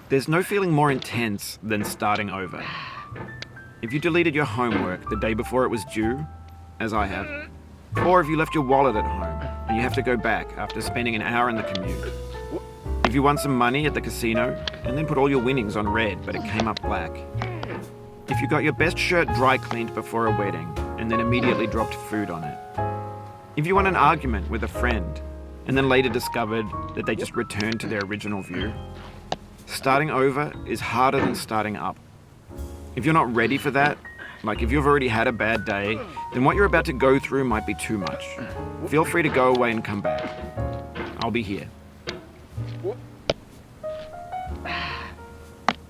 There's no feeling more intense than starting over. If you deleted your homework the day before it was due, as I have, or if you left your wallet at home and you have to go back after spending an hour in the commute. If you won some money at the casino and then put all your winnings on red but it came up black. If you got your best shirt dry cleaned before a wedding and then immediately dropped food on it. If you won an argument with a friend and then later discovered that they just returned to their original view. Starting over is harder than starting up. If you're not ready for that, like if you've already had a bad day, then what you're about to go through might be too much. Feel free to go away and come back. I'll be here.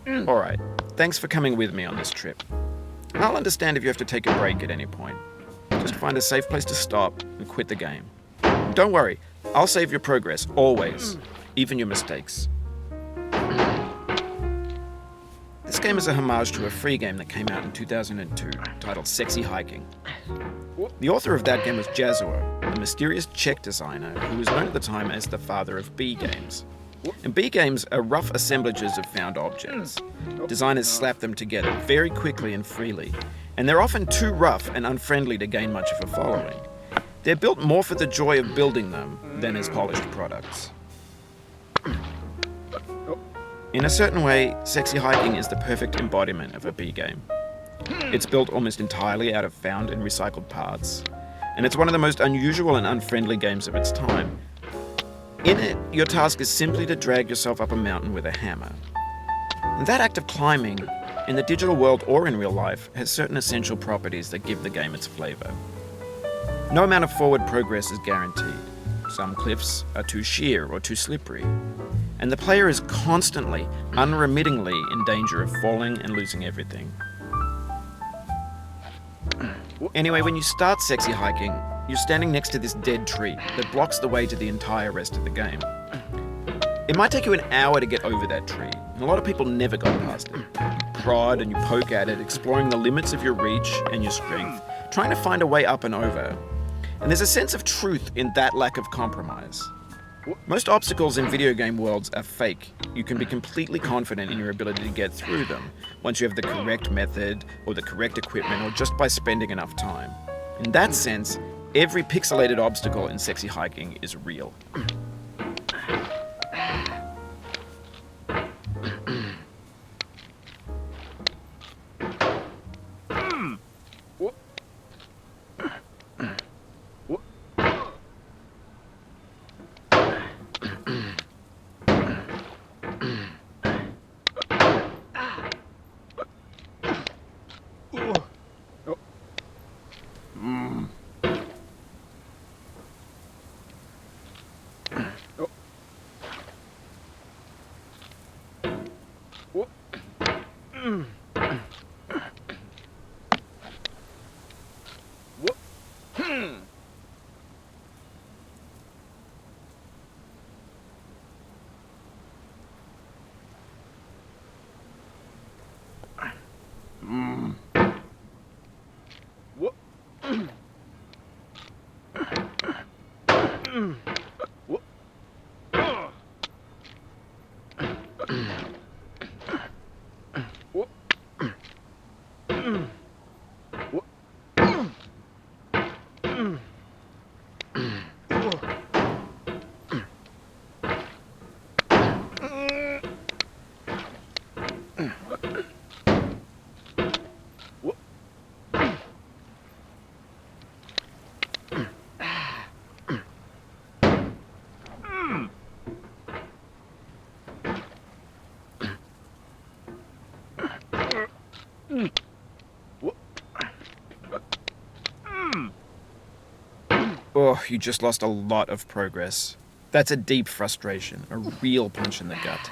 Alright, thanks for coming with me on this trip. I'll understand if you have to take a break at any point. Just find a safe place to stop and quit the game. Don't worry, I'll save your progress, always, even your mistakes. This game is a homage to a free game that came out in 2002, titled Sexy Hiking. The author of that game was Jazzuo, a mysterious Czech designer who was known at the time as the father of B games. And B games are rough assemblages of found objects. Designers slap them together very quickly and freely, and they're often too rough and unfriendly to gain much of a following. They're built more for the joy of building them than as polished products. In a certain way, Sexy Hiking is the perfect embodiment of a B game. It's built almost entirely out of found and recycled parts, and it's one of the most unusual and unfriendly games of its time. In it, your task is simply to drag yourself up a mountain with a hammer. And that act of climbing, in the digital world or in real life, has certain essential properties that give the game its flavor. No amount of forward progress is guaranteed. Some cliffs are too sheer or too slippery. And the player is constantly, unremittingly in danger of falling and losing everything. Anyway, when you start Sexy Hiking, you're standing next to this dead tree that blocks the way to the entire rest of the game. It might take you an hour to get over that tree, and a lot of people never got past it. You prod and you poke at it, exploring the limits of your reach and your strength, trying to find a way up and over. And there's a sense of truth in that lack of compromise. Most obstacles in video game worlds are fake. You can be completely confident in your ability to get through them once you have the correct method or the correct equipment or just by spending enough time. In that sense, every pixelated obstacle in Sexy Hiking is real. Oh, you just lost a lot of progress. That's a deep frustration, a real punch in the gut.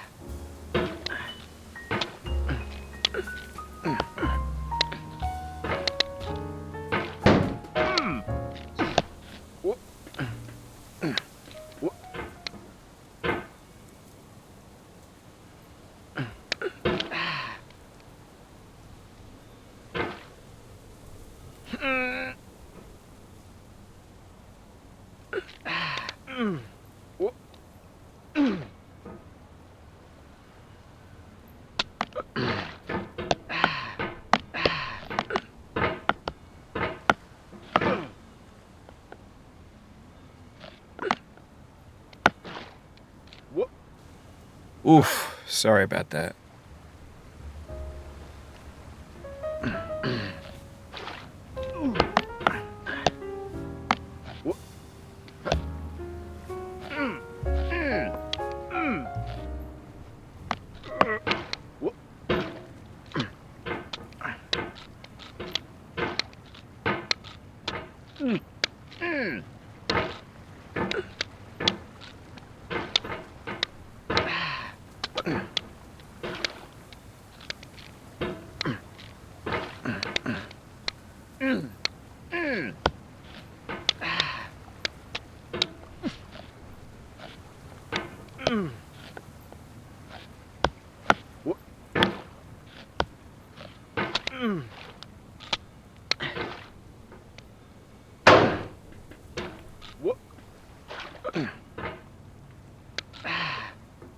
Oof, sorry about that.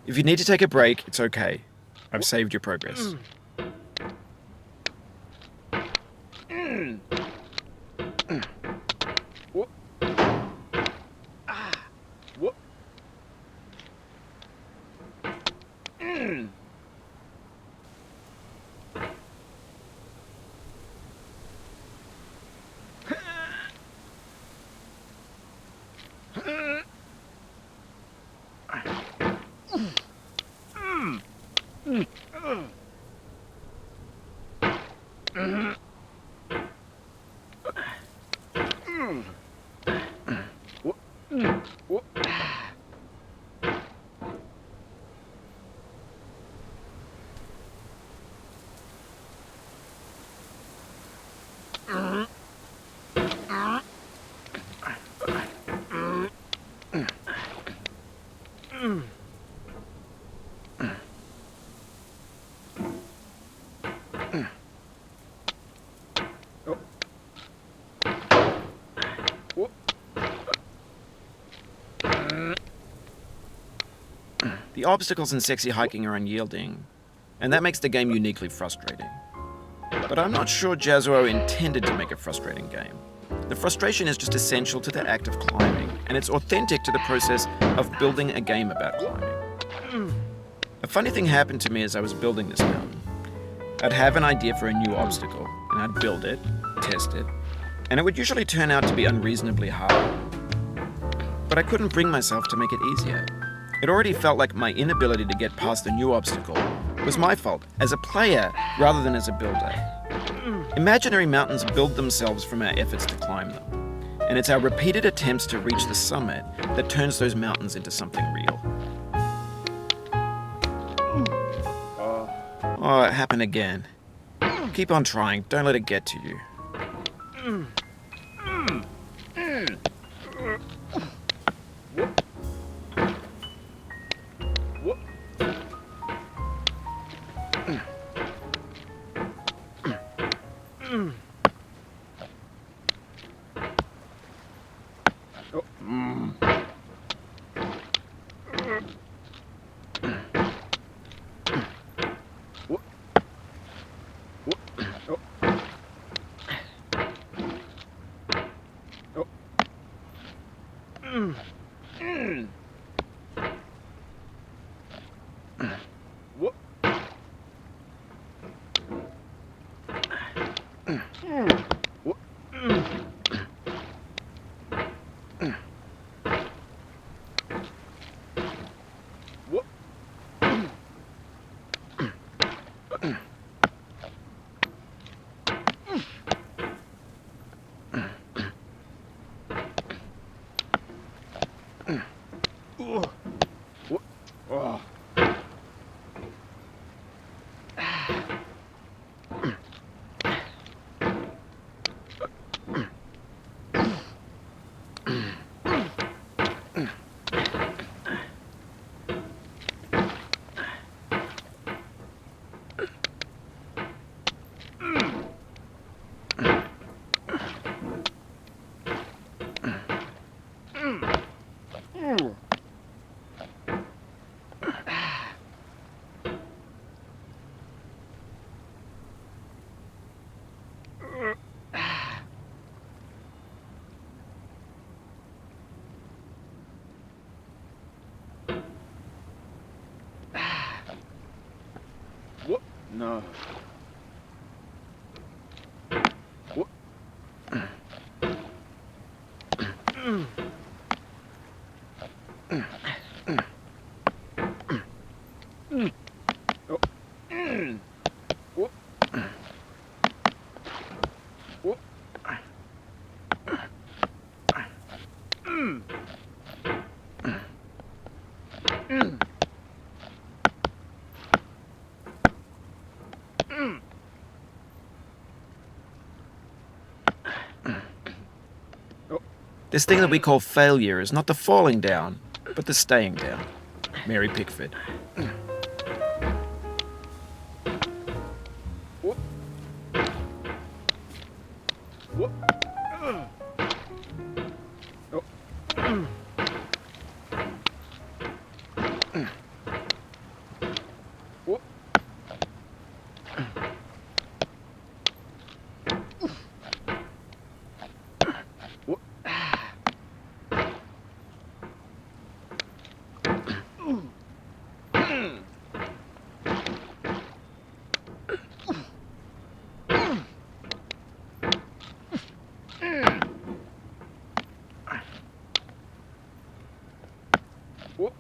If you need to take a break, it's okay. I've saved your progress. The obstacles in sexy hiking are unyielding, and that makes the game uniquely frustrating. But I'm not sure Jazzuo intended to make a frustrating game. The frustration is just essential to the act of climbing, and it's authentic to the process of building a game about climbing. A funny thing happened to me as I was building this mountain. I'd have an idea for a new obstacle, and I'd build it, test it, and it would usually turn out to be unreasonably hard. But I couldn't bring myself to make it easier. It already felt like my inability to get past the new obstacle was my fault as a player rather than as a builder. Imaginary mountains build themselves from our efforts to climb them, and it's our repeated attempts to reach the summit that turns those mountains into something real. Oh, it happened again. Keep on trying, don't let it get to you. What? No. What? Oh. What? What? This thing that we call failure is not the falling down, but the staying down. Mary Pickford. What? What? Oh. What? What? What?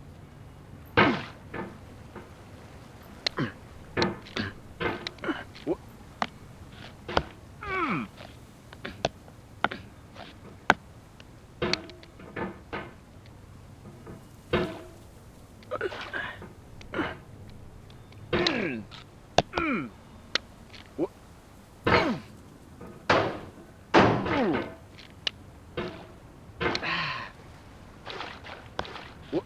What? What? What?